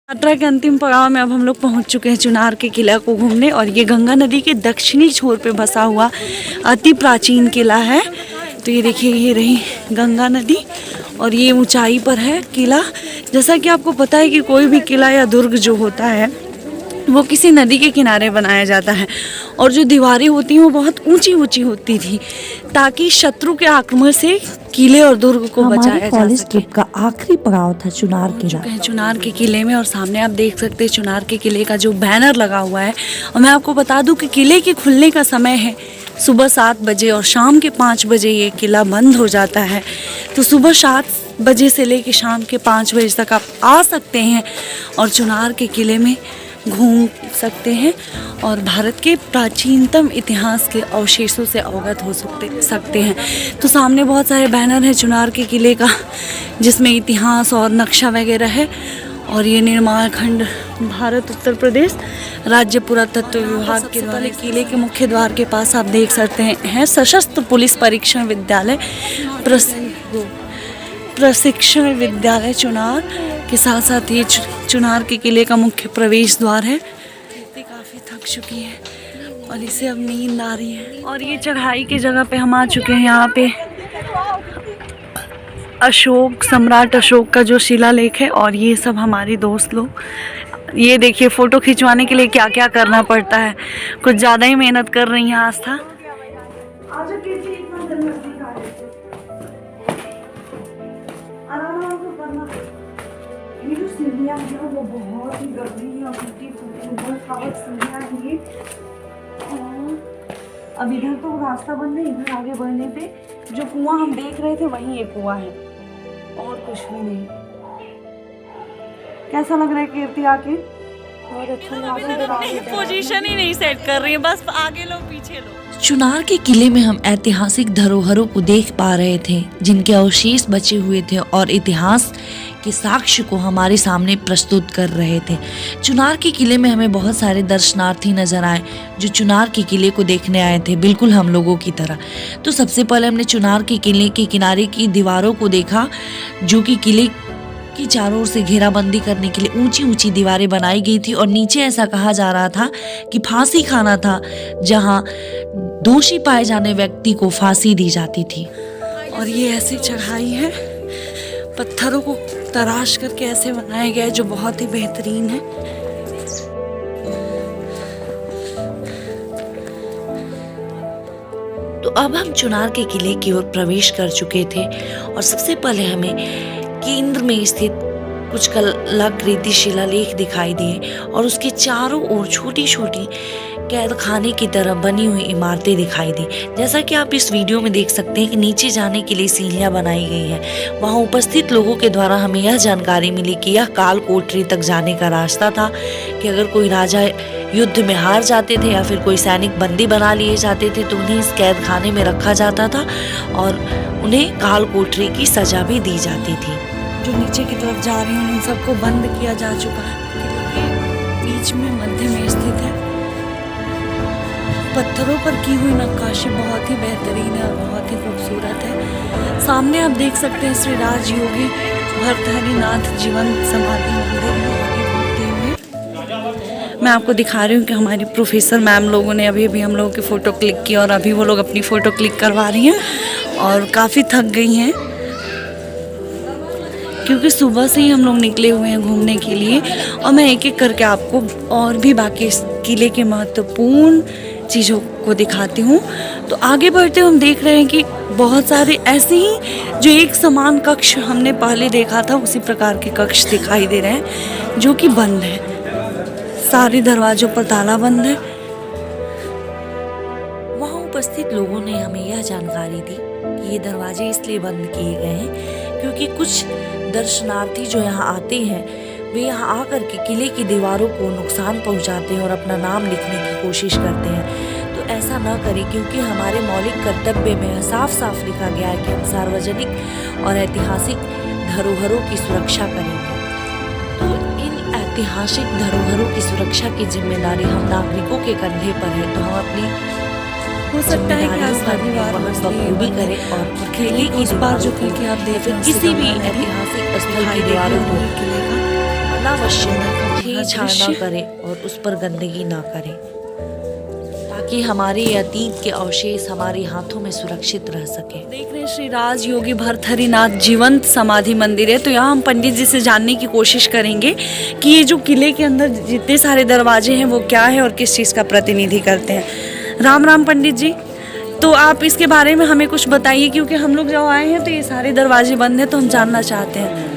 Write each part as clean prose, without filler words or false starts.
यात्रा के अंतिम पड़ाव में अब हम लोग पहुंच चुके हैं चुनार के किला को घूमने। और ये गंगा नदी के दक्षिणी छोर पे बसा हुआ अति प्राचीन किला है। तो ये देखिए, ये रही गंगा नदी और ये ऊंचाई पर है किला। जैसा कि आपको पता है कि कोई भी किला या दुर्ग जो होता है वो किसी नदी के किनारे बनाया जाता है और जो दीवारें होती हैं वो बहुत ऊंची ऊंची होती थी ताकि शत्रु के आक्रमण से किले और दुर्ग को बचाया जा सके। ट्रिप का आखिरी पड़ाव था चुनार किला। चुनार के किले में और सामने आप देख सकते हैं चुनार के किले का जो बैनर लगा हुआ है। और मैं आपको बता दूं कि किले के खुलने का समय है सुबह 7 बजे और शाम के 5 बजे ये किला बंद हो जाता है। तो सुबह 7 बजे से लेकर शाम के 5 बजे तक आप आ सकते हैं और चुनार के किले में घूम सकते हैं और भारत के प्राचीनतम इतिहास के अवशेषों से अवगत हो सकते हैं। तो सामने बहुत सारे बैनर हैं चुनार के किले का जिसमें इतिहास और नक्शा वगैरह है। और ये निर्माण खंड भारत उत्तर प्रदेश राज्य पुरातत्व विभाग के द्वारा किले के मुख्य द्वार के पास आप देख सकते हैं सशस्त्र पुलिस परीक्षण विद्यालय प्रशिक्षण विद्यालय चुनार के साथ साथ ये चुनार के किले का मुख्य प्रवेश द्वार है। काफ़ी थक चुकी है और इसे अब नींद आ रही है। और ये चढ़ाई की जगह पे हम आ चुके हैं। यहाँ पे सम्राट अशोक का जो शिलालेख है और ये सब हमारे दोस्त लोग। ये देखिए, फ़ोटो खिंचवाने के लिए क्या क्या करना पड़ता है। कुछ ज़्यादा ही मेहनत कर रही हैं आस्था। वो बहुत ही गंदी और अब इधर तो रास्ता बंद है। इधर आगे बढ़ने पे जो कुआं हम देख रहे थे वही एक कुआं है और कुछ भी नहीं। कैसा लग रहा है कीर्ति आके? बहुत अच्छा। पोजीशन ही नहीं सेट कर रही है, बस आगे लो पीछे लो। चुनार के किले में हम ऐतिहासिक धरोहरों को देख पा रहे थे जिनके अवशेष बचे हुए थे और इतिहास के साक्ष्य को हमारे सामने प्रस्तुत कर रहे थे। चुनार के किले में हमें बहुत सारे दर्शनार्थी नजर आए जो चुनार के किले को देखने आए थे, बिल्कुल हम लोगों की तरह। तो सबसे पहले हमने चुनार के किले के किनारे की दीवारों को देखा जो कि किले की चारों ओर से घेराबंदी करने के लिए ऊंची ऊंची दीवारें बनाई गई थी और नीचे ऐसा कहा जा रहा था कि फांसी खाना था जहां दोषी पाए जाने व्यक्ति को फांसी दी जाती थी। और ये ऐसी चढ़ाई है, पत्थरों को तराश करके ऐसे बनाया गया है जो बहुत ही बेहतरीन है। तो अब हम चुनार के किले की ओर प्रवेश कर चुके थे और सबसे पहले हमें केंद्र में स्थित कुछ कलाकृति शिलालेख दिखाई दिए और उसके चारों ओर छोटी छोटी कैद खाने की तरह बनी हुई इमारतें दिखाई दी। जैसा कि आप इस वीडियो में देख सकते हैं कि नीचे जाने के लिए सीढ़ियां बनाई गई हैं। वहां उपस्थित लोगों के द्वारा हमें यह जानकारी मिली कि यह काल कोठरी तक जाने का रास्ता था कि अगर कोई राजा युद्ध में हार जाते थे या फिर कोई सैनिक बंदी बना लिए जाते थे तो उन्हें इस कैद खाने में रखा जाता था और उन्हें काल कोठरी की सजा भी दी जाती थी। जो नीचे की तरफ जा रही हैं उन सबको बंद किया जा चुका है। बीच में मध्य में स्थित है। पत्थरों पर की हुई नक्काशी बहुत ही बेहतरीन है और बहुत ही खूबसूरत है। सामने आप देख सकते हैं श्री राज योगी भर्तृहरिनाथ जीवंत समाधि मंदिर। मैं आपको दिखा रही हूँ कि हमारी प्रोफेसर मैम लोगों ने अभी भी हम लोगों की फ़ोटो क्लिक की और अभी वो लोग अपनी फ़ोटो क्लिक करवा रही हैं और काफ़ी थक गई हैं क्योंकि सुबह से ही हम लोग निकले हुए हैं घूमने के लिए। और मैं एक एक करके आपको और भी बाकी इस किले के महत्वपूर्ण चीज़ों को दिखाती हूँ। तो आगे बढ़ते हम देख रहे हैं कि बहुत सारे ऐसे ही जो एक समान कक्ष हमने पहले देखा था उसी प्रकार के कक्ष दिखाई दे रहे हैं जो कि बंद है। सारे दरवाजों पर ताला बंद है। वहाँ उपस्थित लोगों ने हमें यह जानकारी दी कि ये दरवाजे इसलिए बंद किए गए हैं क्योंकि कुछ दर्शनार्थी जो यहाँ आते हैं वे यहाँ आकर के किले की दीवारों को नुकसान पहुँचाते हैं और अपना नाम लिखने की कोशिश करते हैं। तो ऐसा न करें क्योंकि हमारे मौलिक कर्तव्य में साफ साफ लिखा गया है कि हम सार्वजनिक और ऐतिहासिक धरोहरों की सुरक्षा करेंगे। तो इन ऐतिहासिक धरोहरों की सुरक्षा की जिम्मेदारी हम नागरिकों के कंधे पर है। तो हम अपनी हो सकता है कि आज बखूबी करें और किले की उस पार जो कि आप देख रहे हैं किसी भी ऐतिहासिक स्थल की दीवारों को अनावश्यक छेड़छाड़ ना दृश्य। करे और उस पर गंदगी ना करे, ताकि हमारे अतीत के अवशेष हमारे हाथों में सुरक्षित रह सके। देख रहे हैं श्री राज योगी भर्तृहरिनाथ जीवंत समाधि मंदिर है। तो यहाँ हम पंडित जी से जानने की कोशिश करेंगे कि ये जो किले के अंदर जितने सारे दरवाजे हैं वो क्या है और किस चीज़ का प्रतिनिधि करते हैं। राम राम पंडित जी, तो आप इसके बारे में हमें कुछ बताइए, क्योंकि हम लोग जब आए हैं तो ये सारे दरवाजे बंद हैं, तो हम जानना चाहते हैं।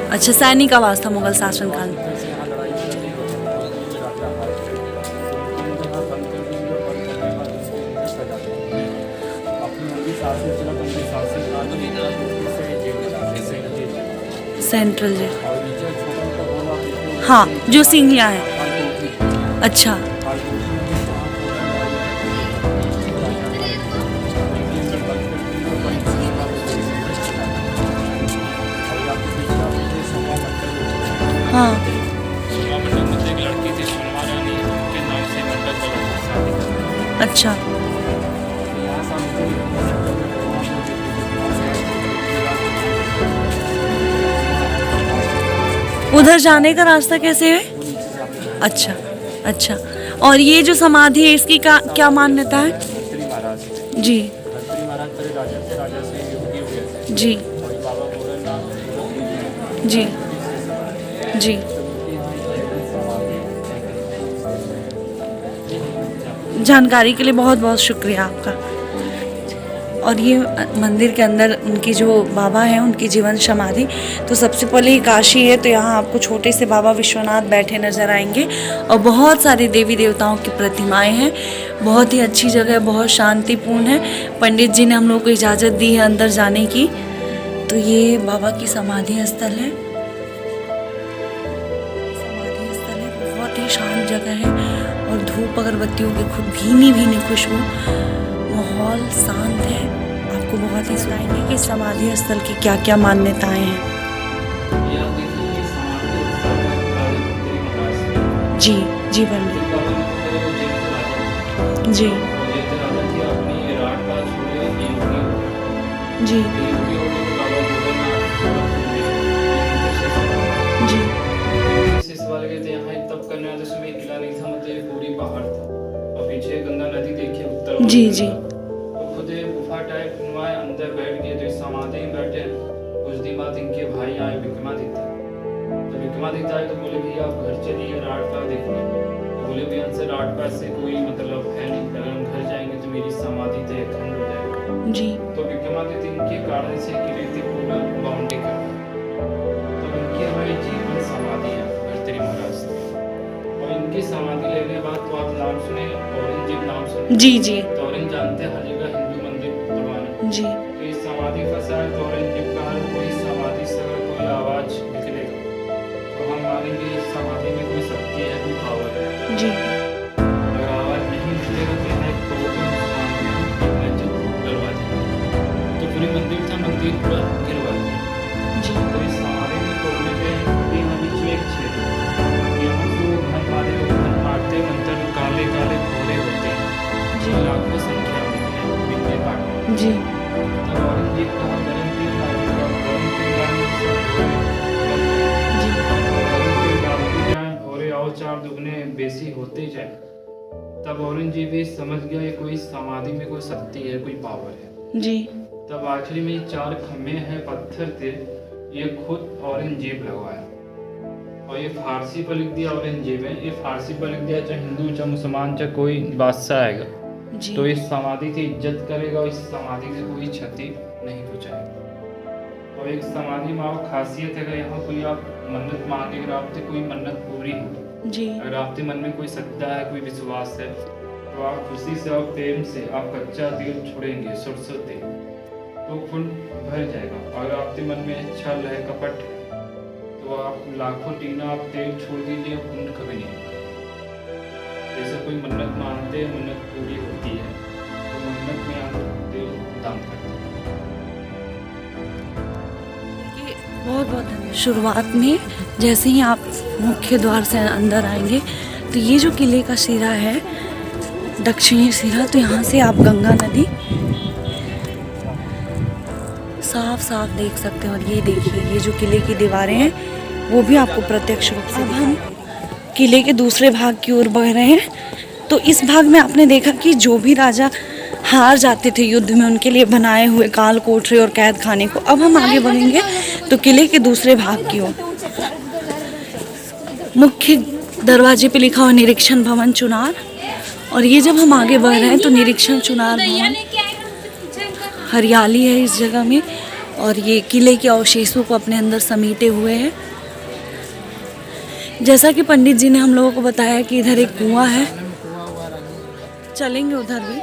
अच्छा, सैनिक आवास था मुगल शासन काल में। सेंट्रल जेल, हाँ, जो सिंघिया है। अच्छा, हाँ, एक लड़की थी सुरमा रानी, उनके नाम से मंडप बना था शादी का। अच्छा, उधर जाने का रास्ता कैसे है? अच्छा, अच्छा। और ये जो समाधि है इसकी क्या मान्यता है? खत्री महाराज जी, खत्री महाराज पहले राजा से योगी हुए थे, जी, और बाबा भोलेनाथ जी, जी। जानकारी के लिए बहुत बहुत शुक्रिया आपका। और ये मंदिर के अंदर उनकी जो बाबा हैं उनकी जीवन समाधि, तो सबसे पहले ही काशी है, तो यहाँ आपको छोटे से बाबा विश्वनाथ बैठे नजर आएंगे और बहुत सारे देवी देवताओं की प्रतिमाएं हैं। बहुत ही अच्छी जगह है, बहुत शांतिपूर्ण है। पंडित जी ने हम लोग को इजाज़त दी है अंदर जाने की। तो ये बाबा की समाधि स्थल है, समाधि स्थल है, बहुत ही शांत जगह है और धूप अगरबत्तियों की खूब भीनी भीनी खुशबू, माहौल शांत है। आपको बहुत ही सुनाएंगे कि समाधि स्थल की क्या क्या मान्यताएं हैं। यहाँ देखिए ये समाधि स्थल है काली खत्री महाराज की। जी, जी पंडित इनका बना था वो जैन राजा थे। जी, वो जैन राजा थे, अपनी राजपाट छोड़े योगी हो गए। जी, योगी हो गए तो बाबा भोलेनाथ जी, वाले गए थे। यहाँ एक तप करने वाले, उसमें एक किला नहीं था, मतलब ये पूरी पहाड़ था और पीछे गंगा नदी देखिए उत्तर जी, जी, तो खुद एक गुफा टाइप बनवाए, अंदर बैठ गए, तो इस समाधि में बैठे। कुछ दिन बाद इनके भाई आए विक्रमादित्य। तो विक्रमादित्य आए तो बोले भैया आप घर चलिए राजपाट देखने। तो बोले भैया हमसे राजपाट से कोई मतलब है नहीं, अगर हम घर जाएंगे तो मेरी समाधि तो एक खंड हो जाएगा। जी, तो विक्रमादित्य इनके कारण से किले से पूरा बाउंड्री कर तो इनकी हमारी जीवन समाधि है भर्तृहरि महाराज की। और इनकी समाधि लेने के बाद तो आप नाम सुने औरंगजेब नाम सुने? जी, जी, तो औरंग जानते हैं हर जगह हिंदू मंदिर बनवाना। जी, तो ये समाधि फंसा है, तो औरंगजेब का हर कोई समाधि से अगर कोई आवाज निकलेगा तो हम मानेंगे इस समाधि में कोई शक्ति है, कोई पावर है। जी, अगर आवाज नहीं निकलेगा तो यहाँ एक करवा देंगे। तो पूरी मंदिर था, मंदिर पूरा गिरवा दिया। जी, तो इस समाधि में तोड़ने पे यहाँ बीच में एक छेद है। यहाँ जो घन वाले लोग घन मारते मंत्र जो काले काले घोड़े होते हैं, जी, लाखों संख्या में हैं बिन्ने काटने। जी, तब औरंगजेब कहा गरम तेल डालूंगा, गरम तेल डालने से जी, गरम तेल डालते जाए, घोड़े और चार दुगने बेसी होते जाए। तब औरंगजेब ये समझ गया ये कोई समाधि में कोई शक्ति है, कोई पावर है। जी, तब आखिरी में ये चार खम्भे हैं पत्थर थे, ये खुद औरंगजेब लगवाया और ये फारसी पर लिख दिया औरंगजेब है। ये फारसी पर लिख दिया, चाहे हिंदू चाहे मुसलमान चाहे कोई बादशाह आएगा जी, तो इस समाधि की इज्जत करेगा और इस समाधि से कोई क्षति नहीं पहुंचाएगा। और एक समाधि में आप खासियत है, अगर यहाँ कोई आप मन्नत मांगे, अगर आपसे कोई मन्नत पूरी हो, जी, अगर आपके मन में कोई श्रद्धा है, कोई विश्वास है, तो आप खुशी से और प्रेम से आप कच्चा तेल छोड़ेंगे, सरसों तेल, तो कुंड भर जाएगा। अगर आपके मन में छल है, कपट है, तो आप लाखों टीना आप तेल छोड़ दीजिए, कुंड कभी नहीं भरेगा। जैसे कोई मन्नत मानते हैं, मन्नत पूरी होती है, तो मन्नत में आप तेल दान करते हैं। देखिए, बहुत बहुत धन्यवाद। शुरुआत में जैसे ही आप मुख्य द्वार से अंदर आएंगे तो ये जो किले का सिरा है, दक्षिणी सिरा, तो यहाँ से आप गंगा नदी साफ साफ देख सकते हैं। और ये देखिए, ये जो किले की दीवारें हैं वो भी आपको प्रत्यक्ष रूप से। अब हम किले के दूसरे भाग की ओर बढ़ रहे हैं। तो इस भाग में आपने देखा कि जो भी राजा हार जाते थे युद्ध में, उनके लिए बनाए हुए काल कोठरी और कैद खाने को। अब हम आगे बढ़ेंगे तो किले के दूसरे भाग की ओर। मुख्य दरवाजे पे लिखा हुआ निरीक्षण भवन चुनार। और ये जब हम आगे बढ़ रहे हैं तो निरीक्षण चुनार भवन, हरियाली है इस जगह में और ये किले के अवशेषों को अपने अंदर समेटे हुए है। जैसा कि पंडित जी ने हम लोगों को बताया कि इधर एक कुआं है, चलेंगे उधर भी।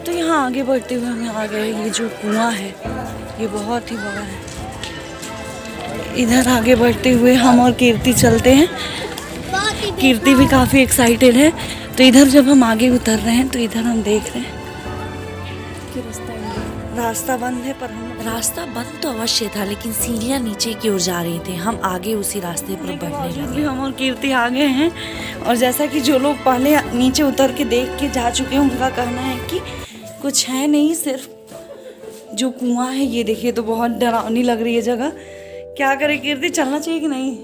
तो यहाँ आगे बढ़ते हुए हमें आ गए, ये जो कुआं है ये बहुत ही बड़ा है। इधर आगे बढ़ते हुए हम और कीर्ति चलते हैं। कीर्ति भी काफ़ी एक्साइटेड है। तो इधर जब हम आगे उतर रहे हैं तो इधर हम देख रहे हैं कि रास्ता बंद है, पर हम रास्ता बंद तो अवश्य था, लेकिन सीढ़ियाँ नीचे की ओर जा रही थी। हम आगे उसी रास्ते पर बढ़ने भी लगे। हम और कीर्ति आगे हैं। और जैसा कि जो लोग पहले नीचे उतर के देख के जा चुके हैं, उनका कहना है कि कुछ है नहीं, सिर्फ जो कुआं है ये देखिए। तो बहुत डरावनी लग रही है जगह। क्या करे कीर्ति, चलना चाहिए कि नहीं?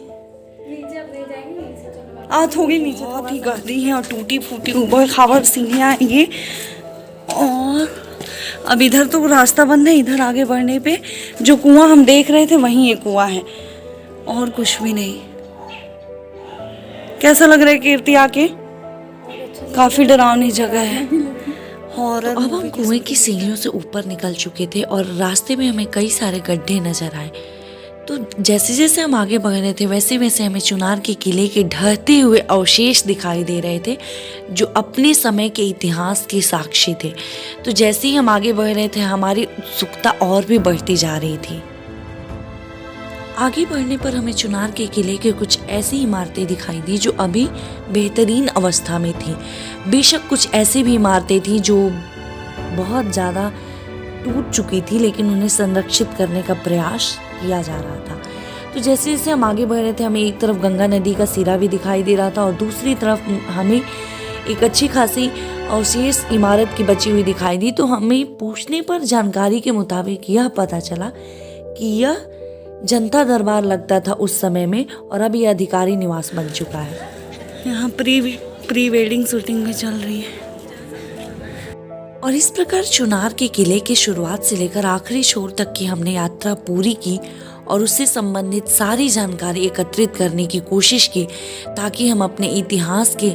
थोड़ी नीचे, बहुत ही गहरी है और टूटी फूटी ऊबड़ खाबड़ सीढ़ियाँ हैं ये। और अब इधर तो रास्ता बंद है। इधर आगे बढ़ने पे जो कुआं हम देख रहे थे वहीं ये कुआं है और कुछ भी नहीं। कैसा लग रहा है कीर्ति आके? काफी डरावनी जगह है। और अब हम कुएं की सीढ़ियों से ऊपर निकल चुके थे और रास्ते में हमें कई सारे गड्ढे नजर आए। तो जैसे जैसे हम आगे बढ़ रहे थे वैसे वैसे हमें चुनार के किले के ढहते हुए अवशेष दिखाई दे रहे थे, जो अपने समय के इतिहास के साक्षी थे। तो जैसे ही हम आगे बढ़ रहे थे हमारी उत्सुकता और भी बढ़ती जा रही थी। आगे बढ़ने पर हमें चुनार के किले के कुछ ऐसी इमारतें दिखाई दी जो अभी बेहतरीन अवस्था में थी। बेशक कुछ ऐसी भी इमारतें थी जो बहुत ज़्यादा टूट चुकी थी, लेकिन उन्हें संरक्षित करने का प्रयास किया जा रहा था। तो जैसे जैसे हम आगे बढ़ रहे थे हमें एक तरफ गंगा नदी का सिरा भी दिखाई दे रहा था और दूसरी तरफ हमें एक अच्छी खासी अवशेष इमारत की बची हुई दिखाई दी। तो हमें पूछने पर जानकारी के मुताबिक यह पता चला कि यह जनता दरबार लगता था उस समय में और अब यह अधिकारी निवास बन चुका है। यहाँ प्री वेडिंग शूटिंग भी चल रही है। और इस प्रकार चुनार के किले की शुरुआत से लेकर आखिरी छोर तक की हमने यात्रा पूरी की और उससे संबंधित सारी जानकारी एकत्रित करने की कोशिश की, ताकि हम अपने इतिहास के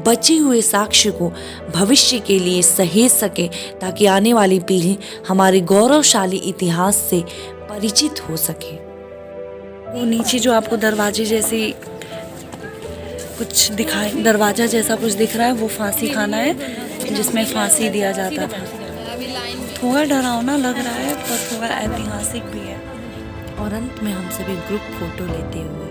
बचे हुए साक्ष्य को भविष्य के लिए सहेज सके, ताकि आने वाली पीढ़ी हमारे गौरवशाली इतिहास से परिचित हो सके। वो नीचे जो आपको दरवाजे जैसी कुछ दिखाई, दरवाजा जैसा कुछ दिख रहा है, वो फांसी खाना है जिसमें फांसी दिया जाता था। थोड़ा डरावना लग रहा है पर थोड़ा ऐतिहासिक भी है। और अंत में हम सभी ग्रुप फोटो लेते हुए